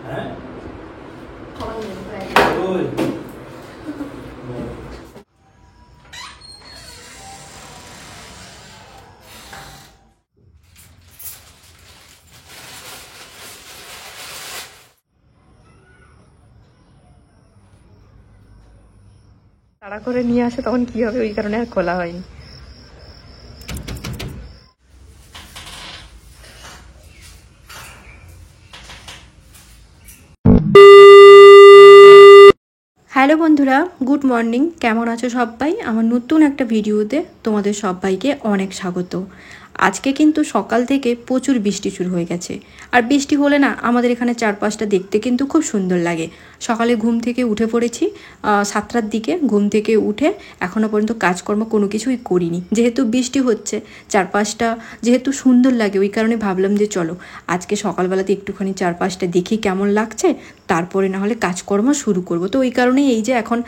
হ্যাঁ তাড়া করে নিয়ে আসে তখন কি হবে, ওই কারণে আর খোলা হয়নি। হ্যালো বন্ধুরা, গুড মর্নিং। কেমন আছো সবাই? আমার নতুন একটা ভিডিওতে তোমাদের সবাইকে অনেক স্বাগত। আজকে কিন্তু সকাল থেকে প্রচুর বৃষ্টি শুরু হয়ে গেছে। আর বৃষ্টি হলে না আমাদের এখানে চারপাশটা দেখতে কিন্তু খুব সুন্দর লাগে। সকালে ঘুম থেকে উঠে পড়েছি 7টার দিকে। ঘুম থেকে উঠে এখনও পর্যন্ত কাজকর্ম কোনো কিছুই করিনি, যেহেতু বৃষ্টি হচ্ছে। চারপাশটা যেহেতু সুন্দর লাগে, ওই কারণে ভাবলাম যে চলো আজকে সকালবেলাতে একটুখানি চারপাশটা দেখি কেমন লাগছে, তারপরে না হলে কাজকর্ম শুরু করব। তো ওই কারণেই এই যে এখন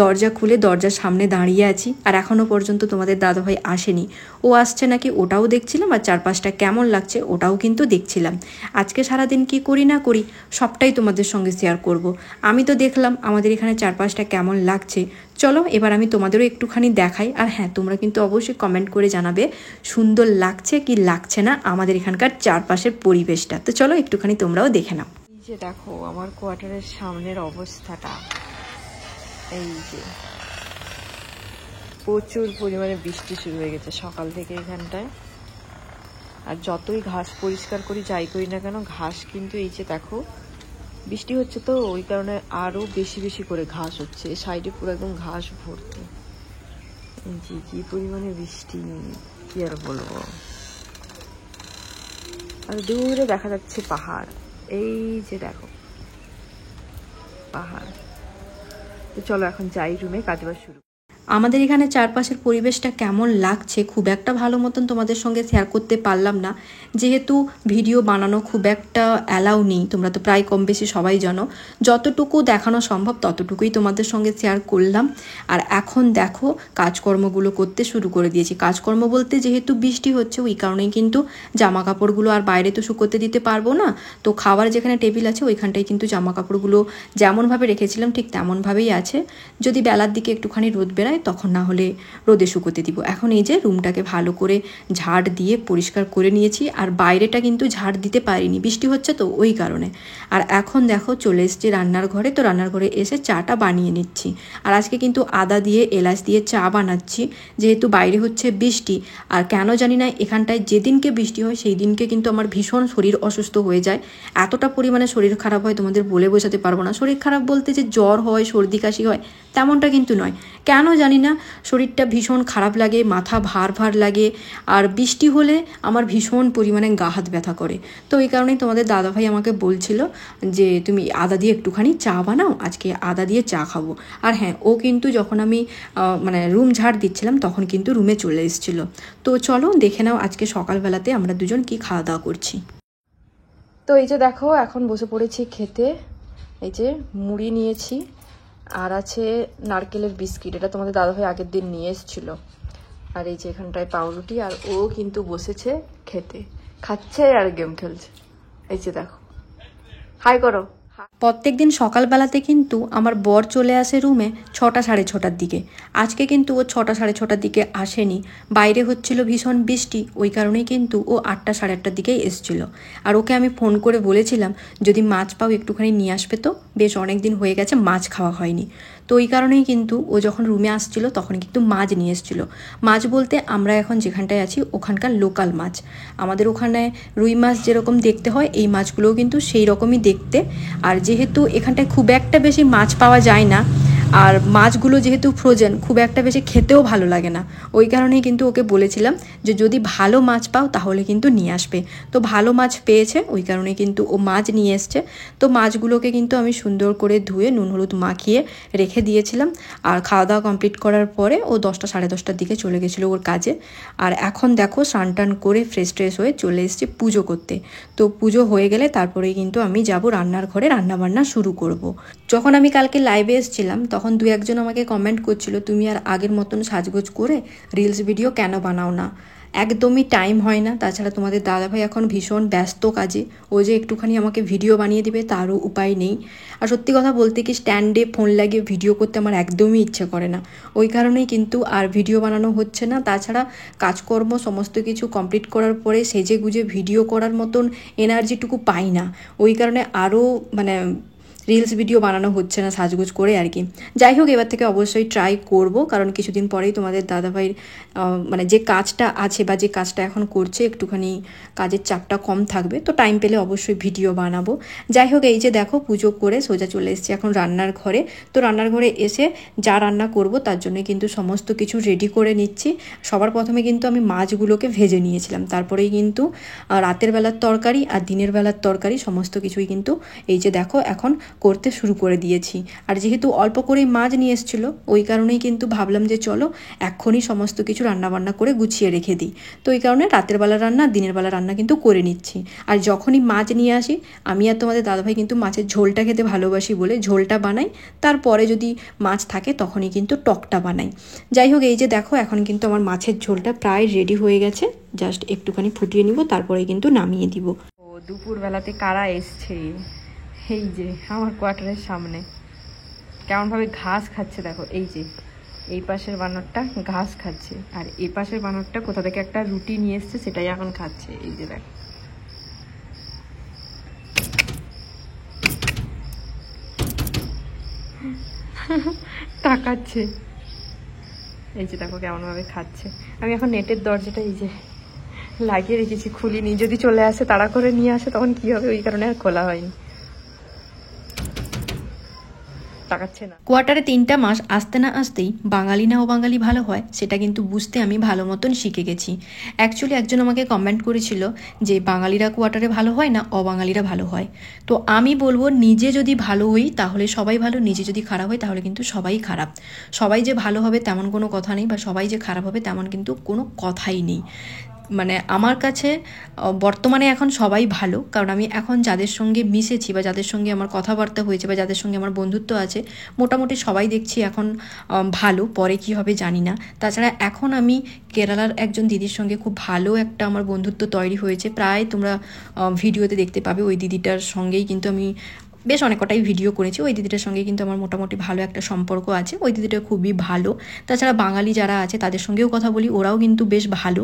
দরজা খুলে দরজার সামনে দাঁড়িয়ে আছি। আর এখনও পর্যন্ত তোমাদের দাদাভাই আসেনি, ও আসছে নাকি ওটাও দেখছিলাম, আর চারপাশটা কেমন লাগছে ওটাও কিন্তু দেখছিলাম। আজকে সারাদিন কি করি না করি সবটাই তোমাদের সঙ্গে শেয়ার করব। আমি তো দেখলাম আমাদের এখানে চারপাশটা কেমন লাগছে। চলো এবার আমি তোমাদেরও একটুখানি দেখাই। আর হ্যাঁ, তোমরা কিন্তু অবশ্যই কমেন্ট করে জানাবে সুন্দর লাগছে কি লাগছে না আমাদের এখানকার চারপাশের পরিবেশটা। তো চলো একটুখানি তোমরাও দেখে নাও। এই যে দেখো আমার কোয়ার্টারের সামনের অবস্থাটা, এই যে প্রচুর পরিমাণে বৃষ্টি শুরু হয়ে গেছে সকাল থেকে এখানটায়। আর যতই ঘাস পরিষ্কার করি যাই করি না কেন, ঘাস কিন্তু এই যে দেখো বৃষ্টি হচ্ছে তো ওই কারণে আরো বেশি বেশি করে ঘাস হচ্ছে। সাইডে পুরো একদম ঘাস ভর্তি। জি, কি পরিমাণে বৃষ্টি, কি আর বলবো। আর দূরে দেখা যাচ্ছে পাহাড়, এই যে দেখো পাহাড়। তো চলো এখন যাই রুমে, কাজবাজ শুরু। আমাদের এখানে চারপাশের পরিবেশটা কেমন লাগছে খুব একটা ভালো মতন তোমাদের সঙ্গে শেয়ার করতে পারলাম না, যেহেতু ভিডিও বানানো খুব একটা অ্যালাউ নেই। তোমরা তো প্রায় কম বেশি সবাই জানো। যতটুকু দেখানো সম্ভব ততটুকুই তোমাদের সঙ্গে শেয়ার করলাম। আর এখন দেখো কাজকর্মগুলো করতে শুরু করে দিয়েছি। কাজকর্ম বলতে যেহেতু বৃষ্টি হচ্ছে ওই কারণেই কিন্তু জামা কাপড়গুলো আর বাইরে তো শুকোতে দিতে পারবো না। তো খাবার যেখানে টেবিল আছে ওইখানটায় কিন্তু জামা কাপড়গুলো যেমনভাবে রেখেছিলাম ঠিক তেমনভাবেই আছে। যদি বেলার দিকে একটুখানি রোদ বেড়ায় তখন না হলে রোদে শুকোতে দিব। এখন এই যে রুমটাকে ভালো করে ঝাড় দিয়ে পরিষ্কার করে নিয়েছি। আর বাইরেটা কিন্তু ঝাড় দিতে পারিনি, বৃষ্টি হচ্ছে তো ওই কারণে। আর এখন দেখো চলে এসেছি রান্নার ঘরে। তো রান্নার ঘরে এসে চাটা বানিয়ে নিচ্ছি। আর আজকে কিন্তু আদা দিয়ে এলাচ দিয়ে চা বানাচ্ছি, যেহেতু বাইরে হচ্ছে বৃষ্টি। আর কেন জানি না এখানটায় যেদিনকে বৃষ্টি হয় সেই দিনকে কিন্তু আমার ভীষণ শরীর অসুস্থ হয়ে যায়। এতটা পরিমাণে শরীর খারাপ হয় তোমাদের বলে বোঝাতে পারবো না। শরীর খারাপ বলতে যে জ্বর হয়, সর্দি কাশি হয় তেমনটা কিন্তু নয়। কেন জানি না শরীরটা ভীষণ খারাপ লাগে, মাথা ভার ভার লাগে। আর বৃষ্টি হলে আমার ভীষণ পরিমাণে গা হাত ব্যথা করে। তো এই কারণেই তোমাদের দাদাভাই আমাকে বলছিল যে তুমি আদা দিয়ে একটুখানি চা বানাও, আজকে আদা দিয়ে চা খাবো। আর হ্যাঁ, ও কিন্তু যখন আমি মানে রুম ঝাড় দিচ্ছিলাম তখন কিন্তু রুমে চলে এসেছিলো। তো চলো দেখে নাও আজকে সকালবেলাতে আমরা দুজন কি খাওয়া দাওয়া করছি। তো এই যে দেখো এখন বসে পড়েছি খেতে। এই যে মুড়ি নিয়েছি, আর আছে নারকেলের বিস্কিট, এটা তোমাদের দাদাভাই আগের দিন নিয়ে এসেছিলো। আর এই যে এখানটায় পাউরুটি, আর ও কিন্তু বসেছে খেতে, খাচ্ছে আর গেম খেলছে। এই যে দেখো, হাই করো। প্রত্যেক দিন সকালবেলাতে কিন্তু আমার বর চলে আসে রুমে 6টা সাড়ে 6টার দিকে। আজকে কিন্তু ও 6টা সাড়ে 6টার দিকে আসেনি, বাইরে হচ্ছিল ভীষণ বৃষ্টি, ওই কারণেই কিন্তু ও 8টা সাড়ে 8টার দিকেই এসছিল। আর ওকে আমি ফোন করে বলেছিলাম যদি মাছ পাও একটুখানি নিয়ে আসবে, তো বেশ অনেক দিন হয়ে গেছে মাছ খাওয়া হয়নি। তো ওই কারণেই কিন্তু ও যখন রুমে আসছিল তখন কিন্তু মাছ নিয়ে এসেছিলো। মাছ বলতে আমরা এখন যেখানটায় আছি ওখানকার লোকাল মাছ। আমাদের ওখানে রুই মাছ যেরকম দেখতে হয় এই মাছগুলোও কিন্তু সেই রকমই দেখতে। আর যেহেতু এখানটায় খুব একটা বেশি মাছ পাওয়া যায় না, আর মাছগুলো যেহেতু ফ্রোজেন খুব একটা বেশি খেতেও ভালো লাগে না, ওই কারণেই কিন্তু ওকে বলেছিলাম যে যদি ভালো মাছ পাও তাহলে কিন্তু নিয়ে আসবে। তো ভালো মাছ পেয়েছে, ওই কারণে কিন্তু ও মাছ নিয়ে এসছে। তো মাছগুলোকে কিন্তু আমি সুন্দর করে ধুয়ে নুন হলুদ মাখিয়ে রেখে দিয়েছিলাম। আর খাওয়া দাওয়া কমপ্লিট করার পরে ও 10টা সাড়ে 10টার দিকে চলে গেছিলো ওর কাজে। আর এখন দেখো স্নান টান করে ফ্রেশ ট্রেশ হয়ে চলে এসেছি পুজো করতে। তো পুজো হয়ে গেলে তারপরেই কিন্তু আমি যাব রান্নার ঘরে, রান্নাবান্না শুরু করব। যখন আমি কালকে লাইভে এসেছিলাম তখন দু একজন আমাকে কমেন্ট করছিল তুমি আর আগের মতন সাজগোজ করে রিলস ভিডিও কেন বানাও না। একদমই টাইম হয় না। তাছাড়া তোমাদের দাদাভাই এখন ভীষণ ব্যস্ত কাজে, ও যে একটুখানি আমাকে ভিডিও বানিয়ে দেবে তারও উপায় নেই। আর সত্যি কথা বলতে কি, স্ট্যান্ডে ফোন লাগিয়ে ভিডিও করতে আমার একদমই ইচ্ছে করে না, ওই কারণেই কিন্তু আর ভিডিও বানানো হচ্ছে না। তাছাড়া কাজকর্ম সমস্ত কিছু কমপ্লিট করার পরে সেজে গুজে ভিডিও করার মতন এনার্জিটুকু পাই না, ওই কারণে আরও মানে রিলস ভিডিও বানানো হচ্ছে না সাজগোজ করে আর কি। যাই হোক, এবার থেকে অবশ্যই ট্রাই করব, কারণ কিছুদিন পরেই তোমাদের দাদাভাইয়ের মানে যে কাজটা আছে বা যে কাজটা এখন করছে একটুখানি কাজের চাপটা কম থাকবে, তো টাইম পেলে অবশ্যই ভিডিও বানাবো। যাই হোক, এই যে দেখো পুজো করে সোজা চলে এসেছি এখন রান্নার ঘরে। তো রান্নার ঘরে এসে যা রান্না করব তার জন্য কিন্তু সমস্ত কিছু রেডি করে নিচ্ছি। সবার প্রথমে কিন্তু আমি মাছগুলোকে ভেজে নিয়েছিলাম, তারপরেই কিন্তু রাতের বেলার তরকারি আর দিনের বেলার তরকারি সমস্ত কিছুই কিন্তু এই যে দেখো এখন করতে শুরু করে দিয়েছি। আর যেহেতু অল্প করেই মাছ নিয়ে এসেছিলো, ওই কারণেই কিন্তু ভাবলাম যে চলো এক্ষুনি সমস্ত কিছু রান্নাবান্না করে গুছিয়ে রেখে দিই। তো এই কারণে রাতের বেলা রান্না দিনের বেলা রান্না কিন্তু করে নিচ্ছি। আর যখনই মাছ নিয়ে আসি, আমি আর তোমাদের দাদাভাই কিন্তু মাছের ঝোলটা খেতে ভালোবাসি বলে ঝোলটা বানাই, তারপরে যদি মাছ থাকে তখনই কিন্তু টকটা বানাই। যাই হোক, এই যে দেখো এখন কিন্তু আমার মাছের ঝোলটা প্রায় রেডি হয়ে গেছে, জাস্ট একটুখানি ফুটিয়ে নিব, তারপরে কিন্তু নামিয়ে দিব। ও দুপুরবেলাতে কারা এসছে, এই যে আমার কোয়ার্টারের সামনে কেমনভাবে ঘাস খাচ্ছে দেখো। এই যে এই পাশের বানরটা ঘাস খাচ্ছে, আর এই পাশের বানরটা কোথা থেকে একটা রুটি নিয়ে এসছে সেটাই এখন খাচ্ছে। এই যে দেখো, তাকাচ্ছে। এই যে দেখো কেমনভাবে খাচ্ছে। আমি এখন নেটের দরজাটা এই যে লাগিয়ে রেখেছি, খুলিনি, যদি চলে আসে তাড়া করে নিয়ে আসে তখন কি হবে, ওই কারণে আর খোলা হয়নি। কোয়ার্টারে 3টা মাস আসতে না আসতেই বাঙালি না অবাঙালি ভালো হয় সেটা কিন্তু বুঝতে আমি ভালো মতন শিখে গেছি। অ্যাকচুয়ালি একজন আমাকে কমেন্ট করেছিল যে বাঙালিরা কোয়ার্টারে ভালো হয় না অবাঙালিরা ভালো হয়। তো আমি বলবো, নিজে যদি ভালো হই তাহলে সবাই ভালো, নিজে যদি খারাপ হয় তাহলে কিন্তু সবাই খারাপ। সবাই যে ভালো হবে তেমন কোনো কথা নেই, বা সবাই যে খারাপ হবে তেমন কিন্তু কোনো কথাই নেই। মানে আমার কাছে বর্তমানে এখন সবাই ভালো, কারণ আমি এখন যাদের সঙ্গে মিশেছি বা যাদের সঙ্গে আমার কথাবার্তা হয়েছে বা যাদের সঙ্গে আমার বন্ধুত্ব আছে, মোটামুটি সবাই দেখছি এখন ভালো। পরে কি হবে জানি না। তাছাড়া এখন আমি কেরালার একজন দিদির সঙ্গে খুব ভালো একটা আমার বন্ধুত্ব তৈরি হয়েছে, প্রায় তোমরা ভিডিওতে দেখতে পাবে। ওই দিদিটার সঙ্গেই কিন্তু আমি বেশ অনেক কটাই ভিডিও করেছি, ওই দিদিটার সঙ্গে কিন্তু আমার মোটামুটি ভালো একটা সম্পর্ক আছে, ওই দিদিটা খুবই ভালো। তাছাড়া বাঙালি যারা আছে তাদের সঙ্গেও কথা বলি, ওরাও কিন্তু বেশ ভালো।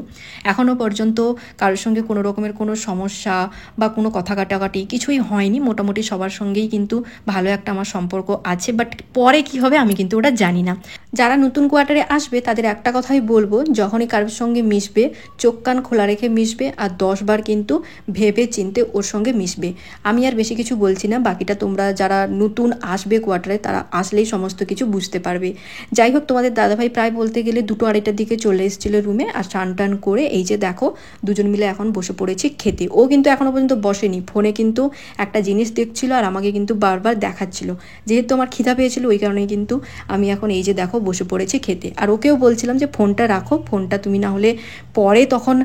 এখনও পর্যন্ত কারোর সঙ্গে কোনো রকমের কোনো সমস্যা বা কোনো কথা কাটাকাটি কিছুই হয়নি, মোটামুটি সবার সঙ্গেই কিন্তু ভালো একটা আমার সম্পর্ক আছে। বাট পরে কি হবে আমি কিন্তু ওটা জানি না। যারা নতুন কোয়ার্টারে আসবে তাদের একটা কথাই বলবো, যখনই কারোর সঙ্গে মিশবে চোখ কান খোলা রেখে মিশবে, আর 10 বার কিন্তু ভেবে চিনতে ওর সঙ্গে মিশবে। আমি আর বেশি কিছু বলছি না, বাকিটা তোমরা যারা নতুন আসবে কোয়ার্টারে তারা আসলেই সমস্ত কিছু বুঝতে পারবে। যাই হোক, তোমাদের দাদাভাই প্রায় বলতে গেলে 2-2:30টার দিকে চলে এসেছিলো রুমে, আর স্নান টান করে এই যে দেখো দুজন মিলে এখন বসে পড়েছি খেতে। ও কিন্তু এখনও পর্যন্ত বসেনি, ফোনে কিন্তু একটা জিনিস দেখছিল আর আমাকে কিন্তু বারবার দেখাচ্ছিল। যেহেতু আমার খিদা পেয়েছিল ওই কারণেই কিন্তু আমি এখন এই যে দেখো বসে পড়েছি খেতে। আর ওকেও বলছিলাম যে ফোনটা রাখো, ফোনটা তুমি না হলে পরে তখন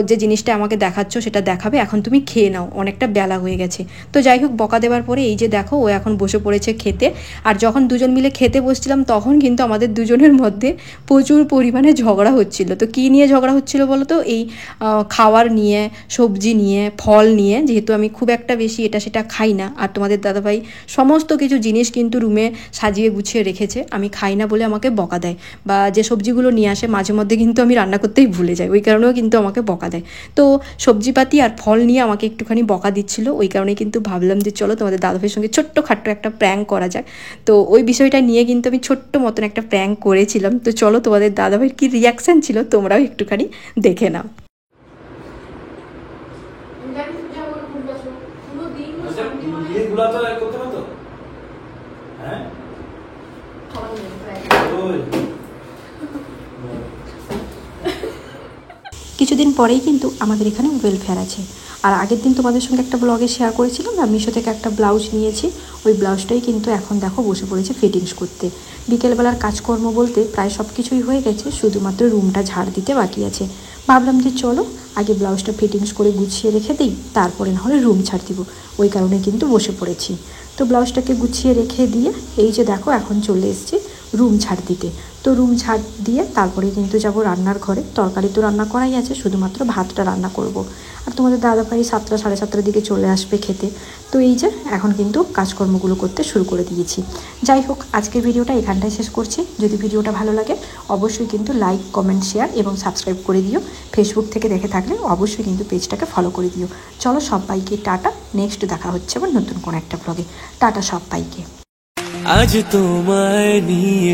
যে জিনিসটা আমাকে দেখাচ্ছ সেটা দেখাবে, এখন তুমি খেয়ে নাও, অনেকটা বেলা হয়ে গেছে। তো যাই হোক, বকা দেওয়ার পরে এই যে দেখো ও এখন বসে পড়েছে খেতে। আর যখন দুজন মিলে খেতে বসছিলাম তখন কিন্তু আমাদের দুজনের মধ্যে প্রচুর পরিমাণে ঝগড়া হচ্ছিল। তো কী নিয়ে ঝগড়া হচ্ছিল বলো তো? এই খাওয়ার নিয়ে, সবজি নিয়ে, ফল নিয়ে। যেহেতু আমি খুব একটা বেশি এটা সেটা খাই না, আর তোমাদের দাদাভাই সমস্ত কিছু জিনিস কিন্তু রুমে সাজিয়ে গুছিয়ে রেখেছে, আমি খাই না বলে আমাকে বকা দেয়। বা যে সবজিগুলো নিয়ে আসে মাঝে মধ্যে কিন্তু আমি রান্না করতেই ভুলে যাই, ওই কারণেও কিন্তু আমাকে বকা দেয়। তো সবজিপাতি আর ফল নিয়ে আমাকে একটুখানি বকা দিচ্ছিল, ওই কারণে কিন্তু ভাবলাম যে চলো তোমাদের দাদাভাইয়ের সঙ্গে ছোট্ট খাট্ট একটা প্র্যাঙ্ক করা যাক। তো ওই বিষয়টা নিয়ে কিন্তু আমি ছোট্ট মতন একটা প্র্যাঙ্ক করেছিলাম। তো চলো তোমাদের দাদাভাইয়ের কী রিয়াকশান ছিল তোমরাও একটুখানি দেখে নাও। কিছুদিন পরেই কিন্তু আমাদের এখানে ওয়েলফেয়ার আছে। আর আগের দিন তোমাদের সঙ্গে একটা ব্লগে শেয়ার করেছিলাম না, মিশো থেকে একটা ব্লাউজ নিয়েছি, ওই ব্লাউজটাই কিন্তু এখন দেখো বসে পড়েছে ফিটিংস করতে। বিকেলবেলার কাজকর্ম বলতে প্রায় সব কিছুই হয়ে গেছে, শুধুমাত্র রুমটা ঝাড় দিতে বাকি আছে। ভাবলাম যে চলো আগে ব্লাউজটা ফিটিংস করে গুছিয়ে রেখে দিই, তারপরে নাহলে রুম ছাড় দিব, ওই কারণে কিন্তু বসে পড়েছি। তো ব্লাউজটাকে গুছিয়ে রেখে দিয়ে এই যে দেখো এখন চলে এসেছি রুম ঝাড় দিতে। তো রুম ঝাড় দিয়ে তারপরে কিন্তু যাব রান্নার ঘরে। তরকারি তো রান্না করাই আছে, শুধুমাত্র ভাতটা রান্না করব। আর তোমাদের দাদাভাই 7টা সাড়ে 7টার দিকে চলে আসবে খেতে। তো এই যে এখন কিন্তু কাজকর্মগুলো করতে শুরু করে দিয়েছি। যাই হোক, আজকের ভিডিওটা এখানটায় শেষ করছি। যদি ভিডিওটা ভালো লাগে অবশ্যই কিন্তু লাইক, কমেন্ট, শেয়ার এবং সাবস্ক্রাইব করে দিও। ফেসবুক থেকে দেখে থাকলে অবশ্যই কিন্তু পেজটাকে ফলো করে দিও। চলো সবাইকে টাটা, নেক্সট দেখা হচ্ছে আবার নতুন কোনো একটা ব্লগে। টাটা সবাইকে। আজ তোমায় নিয়ে